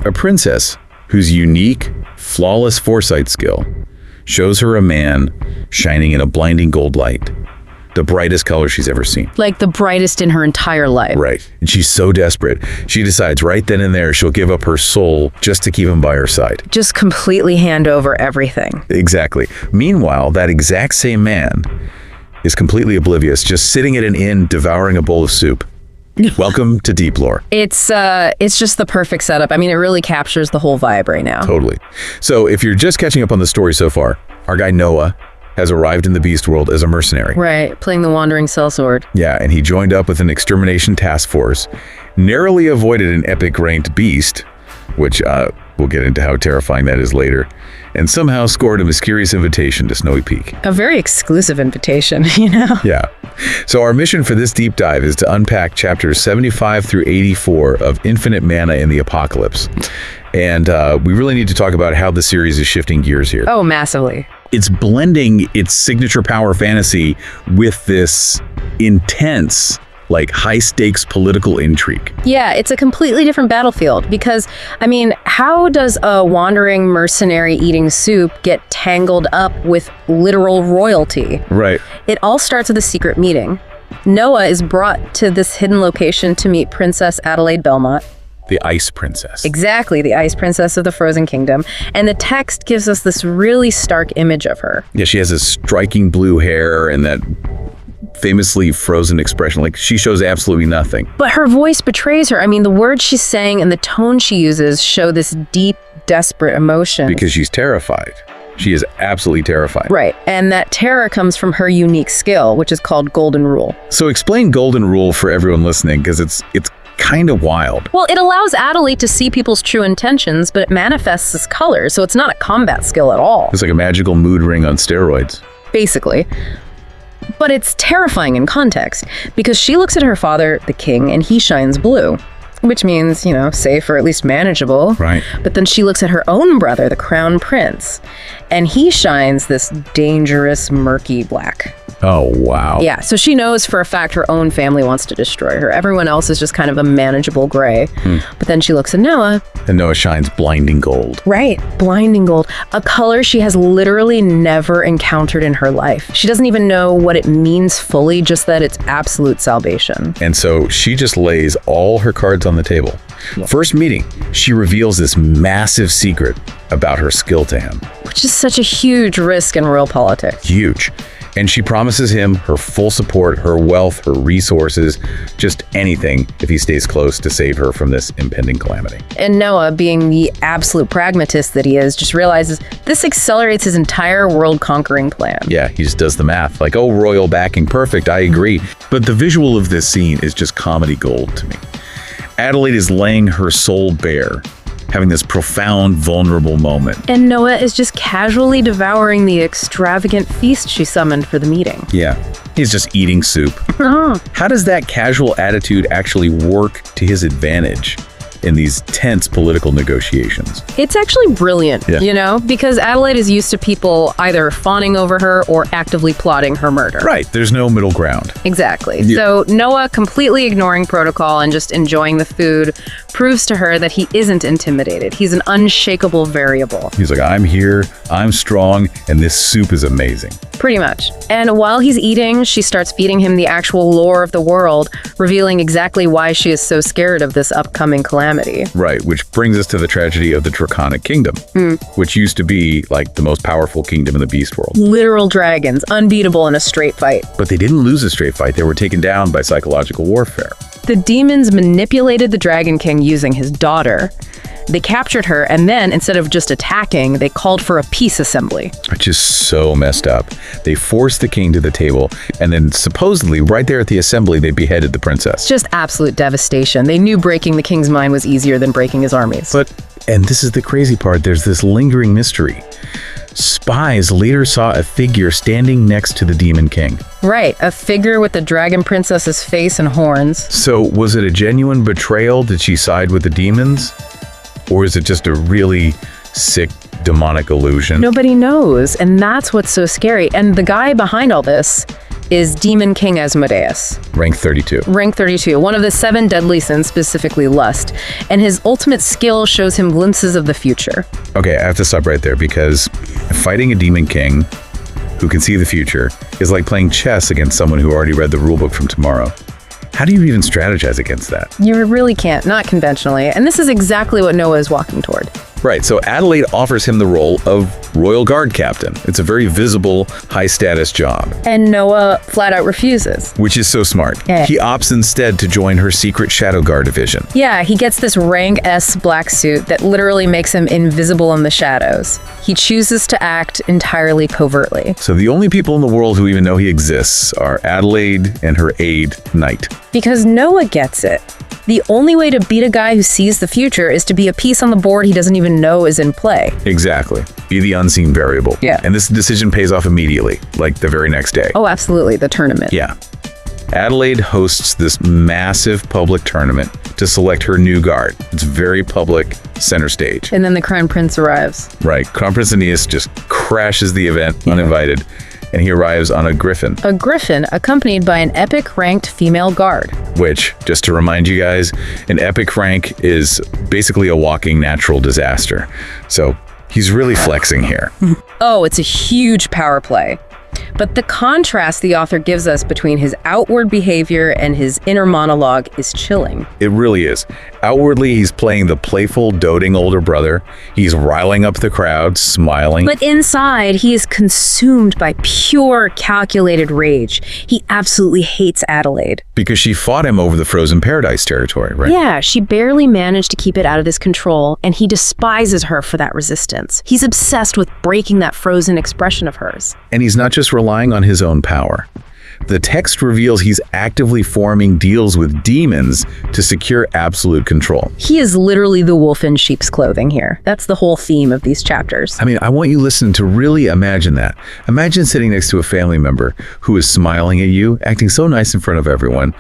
A princess whose unique, flawless foresight skill shows her a man shining in a blinding gold light, the brightest color she's ever seen. Like the brightest in her entire life. Right. And she's so desperate. She decides right then and there she'll give up her soul just to keep him by her side. Just completely hand over everything. Exactly. Meanwhile, that exact same man is completely oblivious, just sitting at an inn devouring a bowl of soup. Welcome to DeepLore. It's just the perfect setup. I mean, it really captures the whole vibe right now. Totally. So if you're just catching up on the story so far, our guy Noah has arrived in the beast world as a mercenary. Right, playing the wandering sellsword. Yeah, and he joined up with an extermination task force, narrowly avoided an epic ranked beast, which we'll get into how terrifying that is later, and somehow scored a mysterious invitation to Snowy Peak. A very exclusive invitation, you know? Yeah. So our mission for this deep dive is to unpack chapters 75 through 84 of Infinite Mana in the Apocalypse. And we really need to talk about how the series is shifting gears here. Oh, massively. It's blending its signature power fantasy with this intense, like high-stakes political intrigue. Yeah, it's a completely different battlefield because, I mean, how does a wandering mercenary eating soup get tangled up with literal royalty? Right. It all starts with a secret meeting. Noah is brought to this hidden location to meet Princess Adelaide Belmont. The Ice Princess. Exactly, the Ice Princess of the Frozen Kingdom. And the text gives us this really stark image of her. Yeah, she has this striking blue hair and that famously frozen expression. Like, she shows absolutely nothing. But her voice betrays her. I mean, the words she's saying and the tone she uses show this deep, desperate emotion. Because she's terrified. She is absolutely terrified. Right, and that terror comes from her unique skill, which is called Golden Rule. So explain Golden Rule for everyone listening, because it's kind of wild. Well, it allows Adelaide to see people's true intentions, but it manifests as color, so it's not a combat skill at all. It's like a magical mood ring on steroids. Basically. But it's terrifying in context, because she looks at her father, the king, and he shines blue. Which means, you know, safe or at least manageable. Right. But then she looks at her own brother, the crown prince, and he shines this dangerous, murky black. Oh, wow. Yeah, so she knows for a fact her own family wants to destroy her. Everyone else is just kind of a manageable gray. But then she looks at Noah. And Noah shines blinding gold. Right, blinding gold. A color she has literally never encountered in her life. She doesn't even know what it means fully, just that it's absolute salvation. And so she just lays all her cards on the table. Yeah. First meeting, she reveals this massive secret about her skill to him. Which is such a huge risk in royal politics. Huge. And she promises him her full support, her wealth, her resources, just anything if he stays close to save her from this impending calamity. And Noah, being the absolute pragmatist that he is, just realizes this accelerates his entire world-conquering plan. Yeah, he just does the math. Like, oh, royal backing, perfect, I agree. But the visual of this scene is just comedy gold to me. Adelaide is laying her soul bare, having this profound, vulnerable moment. And Noah is just casually devouring the extravagant feast she summoned for the meeting. Yeah, he's just eating soup. How does that casual attitude actually work to his advantage in these tense political negotiations? It's actually brilliant, you know, because Adelaide is used to people either fawning over her or actively plotting her murder. Right, there's no middle ground. Exactly. Yeah. So Noah, completely ignoring protocol and just enjoying the food, proves to her that he isn't intimidated. He's an unshakable variable. He's like, I'm here, I'm strong, and this soup is amazing. Pretty much. And while he's eating, she starts feeding him the actual lore of the world, revealing exactly why she is so scared of this upcoming calamity. Right, which brings us to the tragedy of the Draconic Kingdom, which used to be like the most powerful kingdom in the beast world. Literal dragons, unbeatable in a straight fight. But they didn't lose a straight fight, they were taken down by psychological warfare. The demons manipulated the Dragon King using his daughter. They captured her, and then, instead of just attacking, they called for a peace assembly. Which is so messed up. They forced the king to the table, and then supposedly, right there at the assembly, they beheaded the princess. Just absolute devastation. They knew breaking the king's mind was easier than breaking his armies. And this is the crazy part, there's this lingering mystery. Spies later saw a figure standing next to the Demon King. Right, a figure with the dragon princess's face and horns. So was it a genuine betrayal? Did she side with the demons? Or is it just a really sick, demonic illusion? Nobody knows, and that's what's so scary. And the guy behind all this is Demon King Asmodeus. Rank 32. Rank 32, one of the 7 deadly sins, specifically lust. And his ultimate skill shows him glimpses of the future. Okay, I have to stop right there because fighting a demon king who can see the future is like playing chess against someone who already read the rulebook from tomorrow. How do you even strategize against that? You really can't, not conventionally. And this is exactly what Noah is walking toward. Right, so Adelaide offers him the role of Royal Guard Captain. It's a very visible, high-status job. And Noah flat out refuses. Which is so smart. Yeah. He opts instead to join her secret Shadow Guard division. Yeah, he gets this rank S black suit that literally makes him invisible in the shadows. He chooses to act entirely covertly. So the only people in the world who even know he exists are Adelaide and her aide, Knight. Because Noah gets it. The only way to beat a guy who sees the future is to be a piece on the board he doesn't even know is in play. Exactly. Be the unseen variable. Yeah. And this decision pays off immediately, like the very next day. Oh, absolutely, the tournament. Yeah. Adelaide hosts this massive public tournament to select her new guard. It's very public, center stage. And then the Crown Prince arrives. Right. Crown Prince Aeneas just crashes the event uninvited, and he arrives on a griffin. A griffin accompanied by an epic ranked female guard. Which, just to remind you guys, an epic rank is basically a walking natural disaster. So he's really flexing here. Oh, it's a huge power play. But the contrast the author gives us between his outward behavior and his inner monologue is chilling. It really is. Outwardly, he's playing the playful, doting older brother. He's riling up the crowd, smiling. But inside, he is consumed by pure, calculated rage. He absolutely hates Adelaide. Because she fought him over the Frozen Paradise territory, right? Yeah, she barely managed to keep it out of his control, and he despises her for that resistance. He's obsessed with breaking that frozen expression of hers. And he's not just relying on his own power. The text reveals he's actively forming deals with demons to secure absolute control. He is literally the wolf in sheep's clothing here. That's the whole theme of these chapters. I mean, I want you listening to really imagine that. Imagine sitting next to a family member who is smiling at you, acting so nice in front of everyone,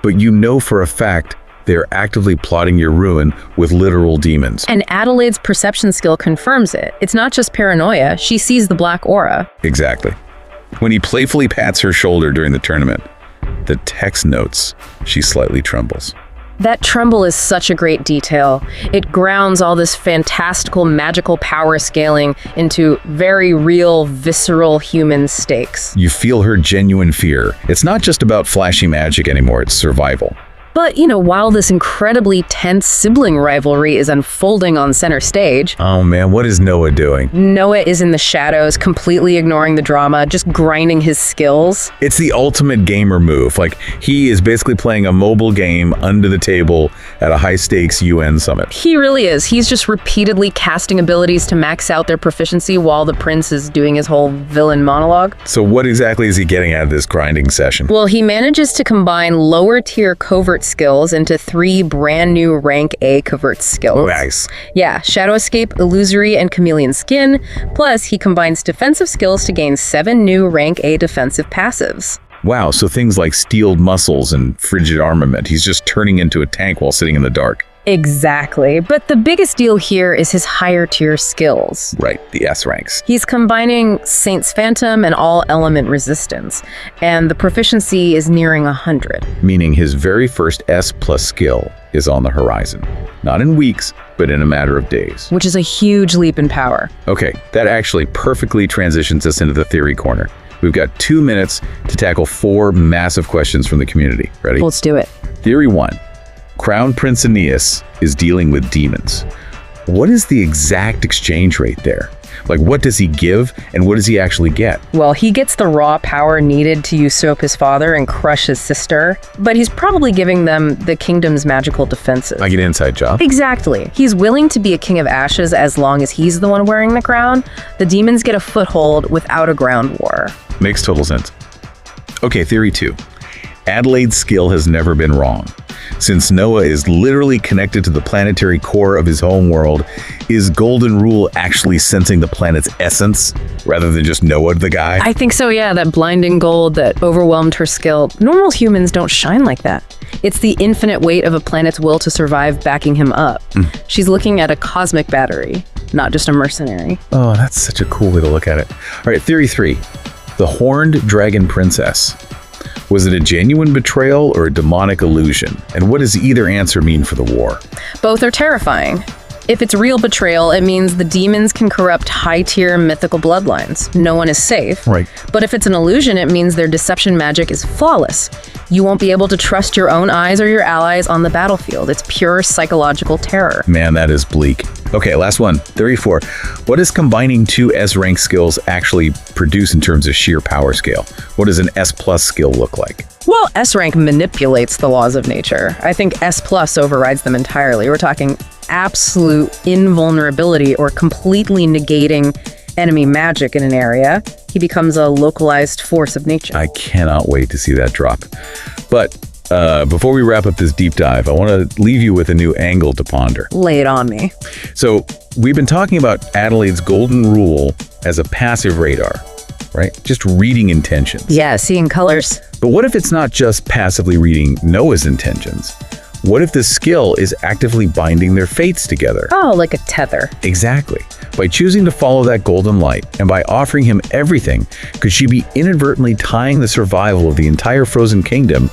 but you know for a fact they're actively plotting your ruin with literal demons. And Adelaide's perception skill confirms it. It's not just paranoia, she sees the black aura. Exactly. When he playfully pats her shoulder during the tournament, the text notes she slightly trembles. That tremble is such a great detail. It grounds all this fantastical, magical power scaling into very real, visceral human stakes. You feel her genuine fear. It's not just about flashy magic anymore, it's survival. But, while this incredibly tense sibling rivalry is unfolding on center stage, Oh man, what is Noah doing? Noah is in the shadows, completely ignoring the drama, just grinding his skills. It's the ultimate gamer move. Like, he is basically playing a mobile game under the table at a high-stakes UN summit. He really is. He's just repeatedly casting abilities to max out their proficiency while the prince is doing his whole villain monologue. So what exactly is he getting out of this grinding session? Well, he manages to combine lower-tier covert skills into 3 brand new rank A covert skills. Oh, nice. Yeah, Shadow Escape, Illusory, and Chameleon Skin. Plus, he combines defensive skills to gain 7 new rank A defensive passives. Wow, so things like steeled muscles and frigid armament. He's just turning into a tank while sitting in the dark. Exactly, but the biggest deal here is his higher tier skills. Right, the S ranks. He's combining Saint's Phantom and all element resistance, and the proficiency is nearing 100. Meaning his very first S+ skill is on the horizon. Not in weeks, but in a matter of days. Which is a huge leap in power. Okay, that actually perfectly transitions us into the theory corner. We've got 2 minutes to tackle 4 massive questions from the community. Ready? Let's do it. Theory 1. Crown Prince Aeneas is dealing with demons. What is the exact exchange rate there? Like, what does he give and what does he actually get? Well, he gets the raw power needed to usurp his father and crush his sister, but he's probably giving them the kingdom's magical defenses. Like an inside job? Exactly. He's willing to be a king of ashes as long as he's the one wearing the crown. The demons get a foothold without a ground war. Makes total sense. Okay, theory 2. Adelaide's skill has never been wrong. Since Noah is literally connected to the planetary core of his home world, is Golden Rule actually sensing the planet's essence rather than just Noah the guy? I think so, yeah. That blinding gold that overwhelmed her skill. Normal humans don't shine like that. It's the infinite weight of a planet's will to survive backing him up. She's looking at a cosmic battery, not just a mercenary. Oh, that's such a cool way to look at it. All right, theory 3. The Horned Dragon Princess. Was it a genuine betrayal or a demonic illusion? And what does either answer mean for the war? Both are terrifying. If it's real betrayal, it means the demons can corrupt high-tier mythical bloodlines. No one is safe. Right. But if it's an illusion, it means their deception magic is flawless. You won't be able to trust your own eyes or your allies on the battlefield. It's pure psychological terror. Man, that is bleak. Okay, last one. 34. What does combining two S-rank skills actually produce in terms of sheer power scale? What does an S+ skill look like? Well, S-rank manipulates the laws of nature. I think S+ overrides them entirely. We're talking absolute invulnerability or completely negating enemy magic in an area. He becomes a localized force of nature. I cannot wait to see that drop. But before we wrap up this deep dive, I want to leave you with a new angle to ponder. Lay it on me. So we've been talking about Adelaide's golden rule as a passive radar, right? Just reading intentions. Yeah, seeing colors. But what if it's not just passively reading Noah's intentions? What if the skill is actively binding their fates together? Oh, like a tether. Exactly. By choosing to follow that golden light and by offering him everything, could she be inadvertently tying the survival of the entire frozen kingdom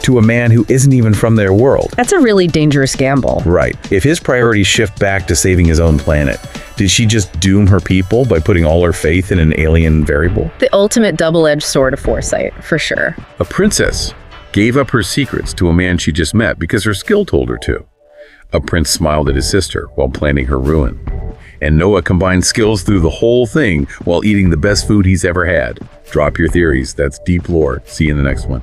to a man who isn't even from their world? That's a really dangerous gamble. Right. If his priorities shift back to saving his own planet, did she just doom her people by putting all her faith in an alien variable? The ultimate double-edged sword of foresight, for sure. A princess gave up her secrets to a man she just met because her skill told her to. A prince smiled at his sister while planning her ruin. And Noah combined skills through the whole thing while eating the best food he's ever had. Drop your theories. That's deep lore. See you in the next one.